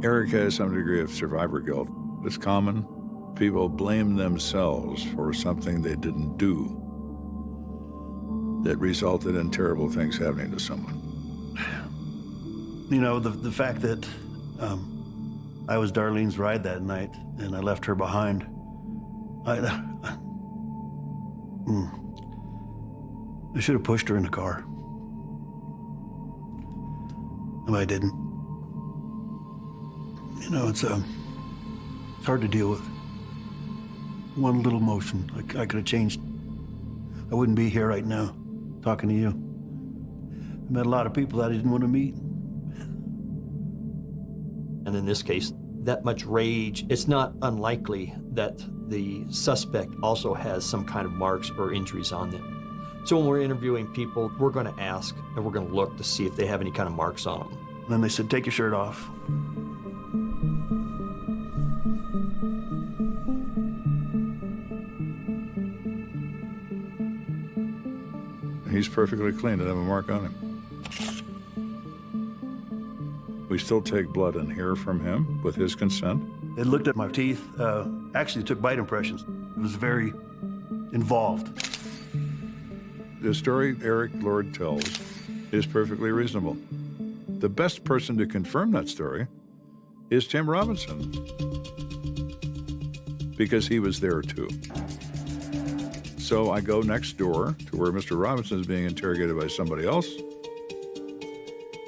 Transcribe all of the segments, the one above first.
Eric has some degree of survivor guilt. It's common. People blame themselves for something they didn't do that resulted in terrible things happening to someone. You know, the fact that I was Darlene's ride that night and I left her behind, I should have pushed her in the car. But I didn't. You know, it's hard to deal with. One little motion, I could have changed. I wouldn't be here right now, talking to you. I met a lot of people that I didn't want to meet. And in this case, that much rage, it's not unlikely that the suspect also has some kind of marks or injuries on them. So when we're interviewing people, we're going to ask and we're going to look to see if they have any kind of marks on them. And then they said, take your shirt off. He's perfectly clean, doesn't have a mark on him. We still take blood and hair from him with his consent. They looked at my teeth, actually took bite impressions. It was very involved. The story Eric Lord tells is perfectly reasonable. The best person to confirm that story is Tim Robinson, because he was there too. So I go next door to where Mr. Robinson is being interrogated by somebody else.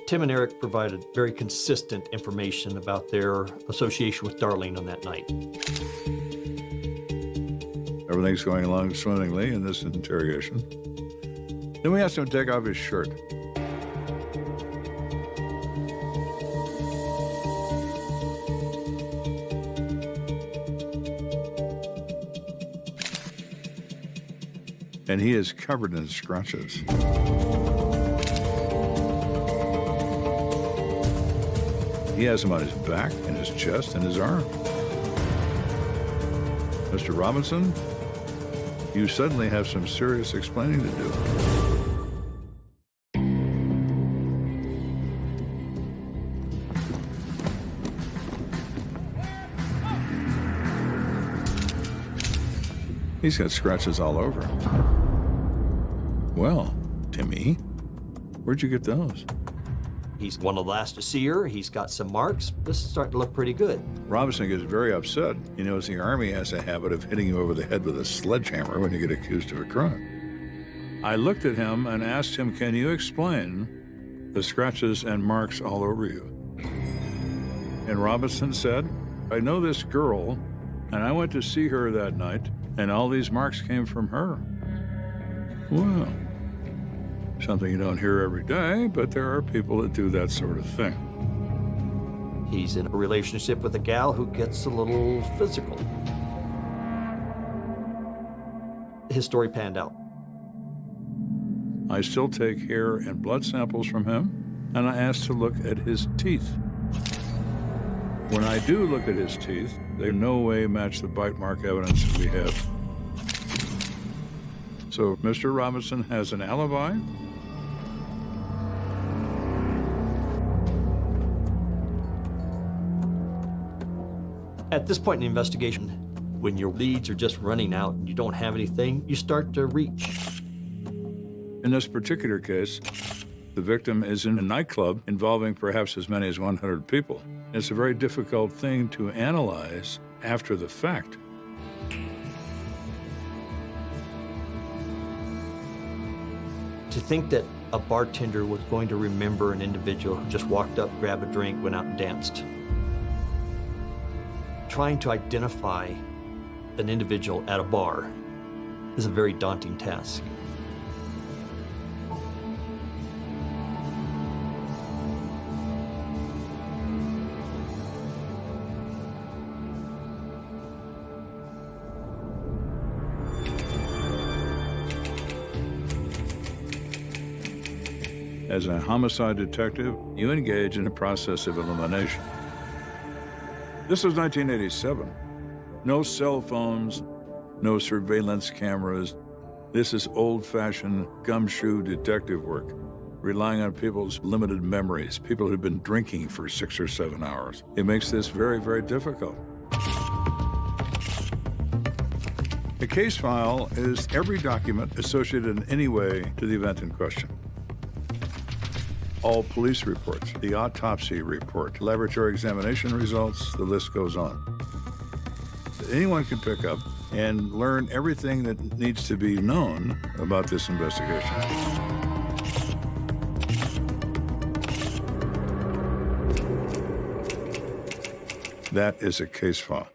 Tim and Eric provided very consistent information about their association with Darlene on that night. Everything's going along swimmingly in this interrogation. Then we asked him to take off his shirt. And he is covered in scratches. He has them on his back, and his chest, and his arm. Mr. Robinson, you suddenly have some serious explaining to do. He's got scratches all over. Well, Timmy, where'd you get those? He's one of the last to see her. He's got some marks. This is starting to look pretty good. Robinson gets very upset. He knows the Army has a habit of hitting you over the head with a sledgehammer when you get accused of a crime. I looked at him and asked him, can you explain the scratches and marks all over you? And Robinson said, I know this girl, and I went to see her that night, and all these marks came from her. Well, something you don't hear every day, but there are people that do that sort of thing. He's in a relationship with a gal who gets a little physical. His story panned out. I still take hair and blood samples from him, and I ask to look at his teeth. When I do look at his teeth, they in no way match the bite mark evidence that we have. So Mr. Robinson has an alibi. At this point in the investigation, when your leads are just running out and you don't have anything, you start to reach. In this particular case, the victim is in a nightclub involving perhaps as many as 100 people. It's a very difficult thing to analyze after the fact. To think that a bartender was going to remember an individual who just walked up, grabbed a drink, went out and danced. Trying to identify an individual at a bar is a very daunting task. As a homicide detective, you engage in a process of elimination. This was 1987. No cell phones, no surveillance cameras. This is old-fashioned gumshoe detective work. relying on people's limited memories, people who've been drinking for 6 or 7 hours. It makes this very, very difficult. A case file is every document associated in any way to the event in question. All police reports, the autopsy report, laboratory examination results, the list goes on. Anyone can pick up and learn everything that needs to be known about this investigation. That is a case file.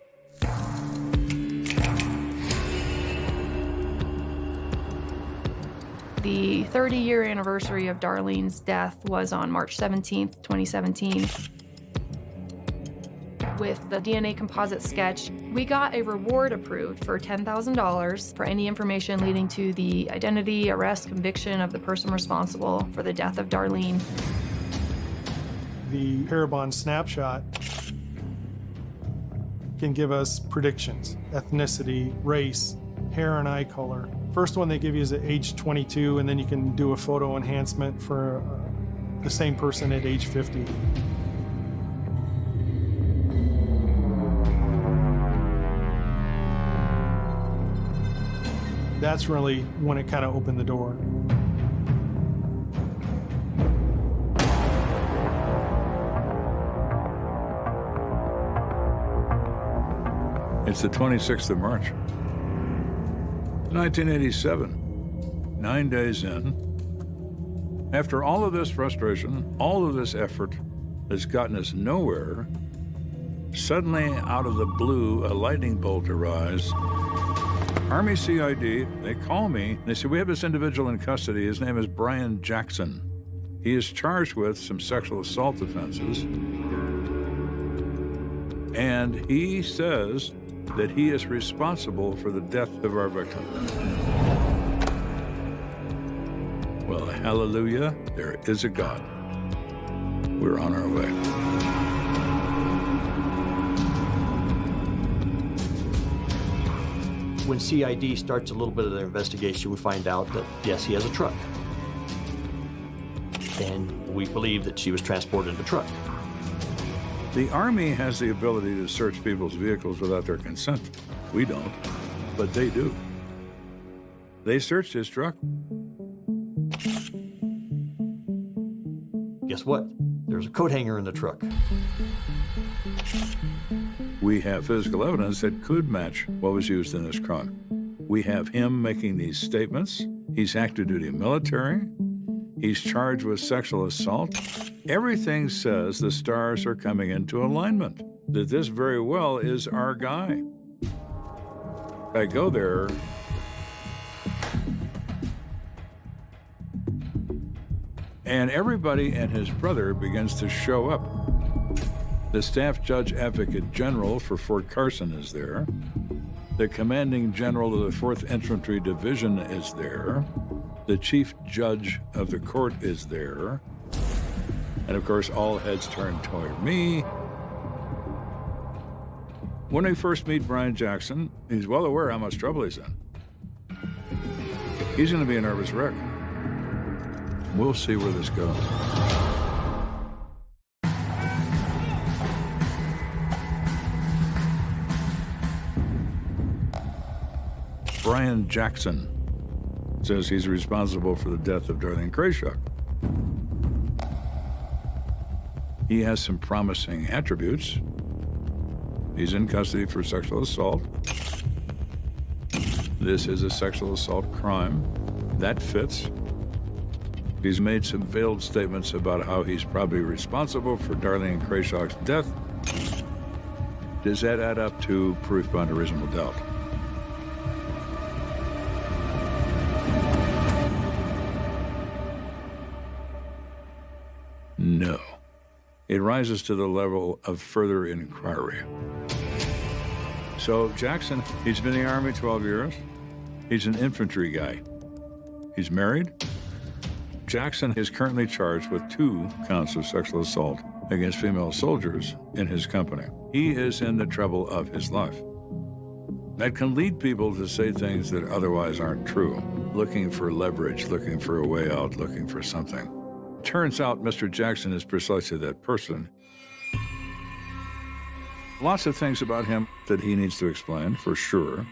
The 30-year anniversary of Darlene's death was on March 17th, 2017. With the DNA composite sketch, we got a reward approved for $10,000 for any information leading to the identity, arrest, conviction of the person responsible for the death of Darlene. The Parabon snapshot can give us predictions: ethnicity, race, hair and eye color. First one they give you is at age 22, and then you can do a photo enhancement for the same person at age 50. That's really when it kind of opened the door. It's the 26th of March, 1987, 9 days in. After all of this frustration, all of this effort has gotten us nowhere, suddenly out of the blue, a lightning bolt arrives. Army CID, they call me, they say, we have this individual in custody. His name is Brian Jackson. He is charged with some sexual assault offenses. And he says that he is responsible for the death of our victim. Well, hallelujah, there is a God. We're on our way. When CID starts a little bit of their investigation, we find out that, yes, he has a truck. And we believe that she was transported in the truck. The Army has the ability to search people's vehicles without their consent. We don't, but they do. They searched his truck. Guess what? There's a coat hanger in the truck. We have physical evidence that could match what was used in this crime. We have him making these statements. He's active duty military. He's charged with sexual assault. Everything says the stars are coming into alignment, that this very well is our guy. I go there, and everybody and his brother begins to show up. The Staff Judge Advocate General for Fort Carson is there. The Commanding General of the 4th Infantry Division is there. The Chief Judge of the court is there. And of course, all heads turn toward me. When I first meet Brian Jackson, he's well aware how much trouble he's in. He's going to be a nervous wreck. We'll see where this goes. Brian Jackson says he's responsible for the death of Darlene Krayshuk. He has some promising attributes. He's in custody for sexual assault. This is a sexual assault crime. That fits. He's made some veiled statements about how he's probably responsible for Darlene Krayshuk's death. Does that add up to proof beyond a reasonable doubt? No. It rises to the level of further inquiry. So Jackson, he's been in the Army 12 years. He's an infantry guy. He's married. Jackson is currently charged with 2 counts of sexual assault against female soldiers in his company. He is in the trouble of his life. That can lead people to say things that otherwise aren't true, looking for leverage, looking for a way out, looking for something. Turns out Mr. Jackson is precisely that person. Lots of things about him that he needs to explain, for sure.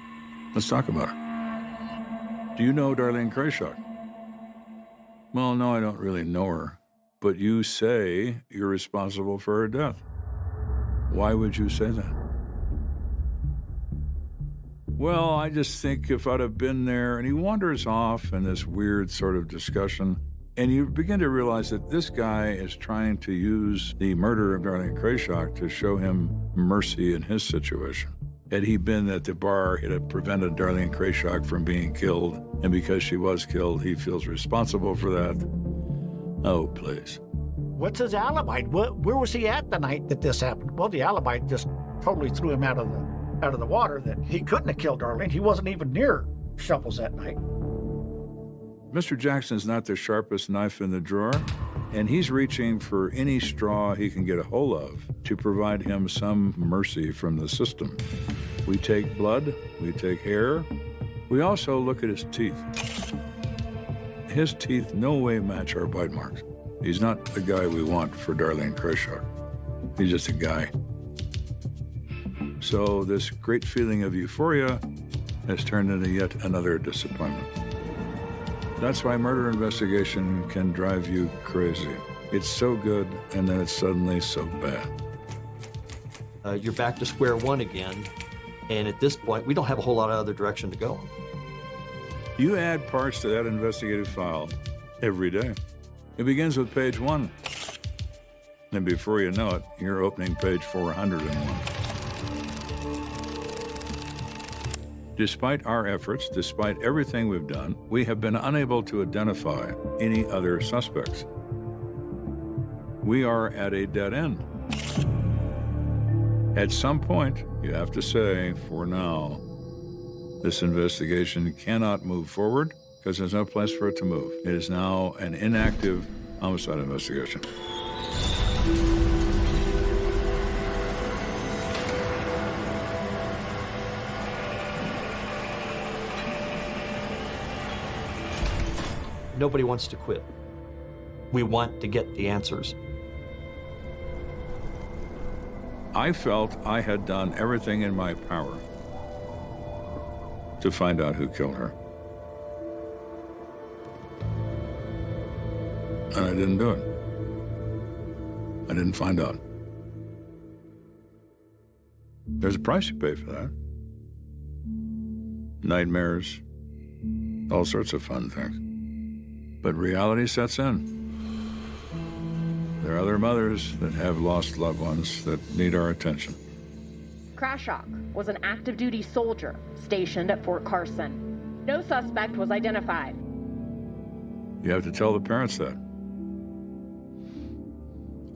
Let's talk about it. Do you know Darlene Krayshock? Well, no, I don't really know her. But you say you're responsible for her death. Why would you say that? Well, I just think if I'd have been there, and he wanders off in this weird sort of discussion, and you begin to realize that this guy is trying to use the murder of Darlene Krayshock to show him mercy in his situation. Had he been at the bar, it had prevented Darlene Krayshock from being killed, and because she was killed, he feels responsible for that. Oh, please. What's his alibi? Where was he at the night that this happened? Well, the alibi just totally threw him out of the water, that he couldn't have killed Darlene. He wasn't even near Shovels that night. Mr. Jackson's not the sharpest knife in the drawer, and he's reaching for any straw he can get a hold of to provide him some mercy from the system. We take blood, we take hair, we also look at his teeth. His teeth no way match our bite marks. He's not the guy we want for Darlene Krayshock. He's just a guy. So this great feeling of euphoria has turned into yet another disappointment. That's why murder investigation can drive you crazy. It's so good, and then it's suddenly so bad. You're back to square one again, and at this point, we don't have a whole lot of other direction to go. You add parts to that investigative file every day. It begins with page 1. And before you know it, you're opening page 401. Despite our efforts, despite everything we've done, we have been unable to identify any other suspects. We are at a dead end. At some point, you have to say, for now, this investigation cannot move forward because there's no place for it to move. It is now an inactive homicide investigation. Nobody wants to quit. We want to get the answers. I felt I had done everything in my power to find out who killed her. And I didn't do it. I didn't find out. There's a price you pay for that. Nightmares, all sorts of fun things. But reality sets in. There are other mothers that have lost loved ones that need our attention. Krayshock was an active duty soldier stationed at Fort Carson. No suspect was identified. You have to tell the parents that.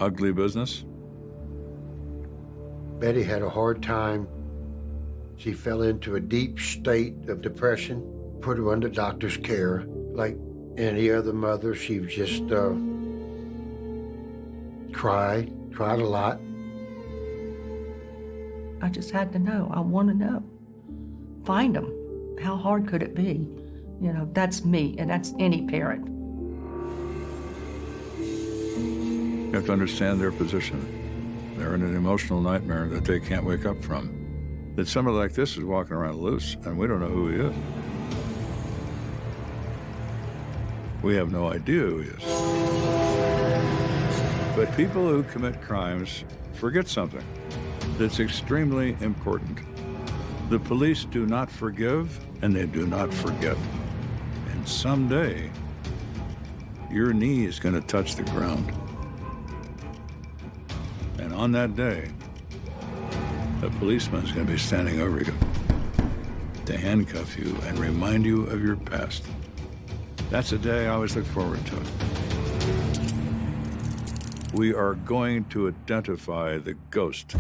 Ugly business. Betty had a hard time. She fell into a deep state of depression, put her under doctor's care. Like any other mother, she just cried a lot. I just had to know. I want to know. Find them. How hard could it be? You know, that's me, and that's any parent. You have to understand their position. They're in an emotional nightmare that they can't wake up from. That somebody like this is walking around loose, and we don't know who he is. We have no idea who he is. But people who commit crimes forget something that's extremely important. The police do not forgive, and they do not forget. And someday, your knee is going to touch the ground. And on that day, a policeman is going to be standing over you to handcuff you and remind you of your past. That's a day I always look forward to. We are going to identify the ghost.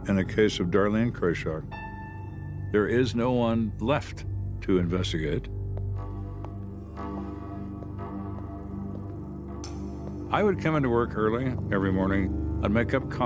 In the case of Darlene Krayshock, there is no one left to investigate. I would come into work early every morning. I'd make up coffee.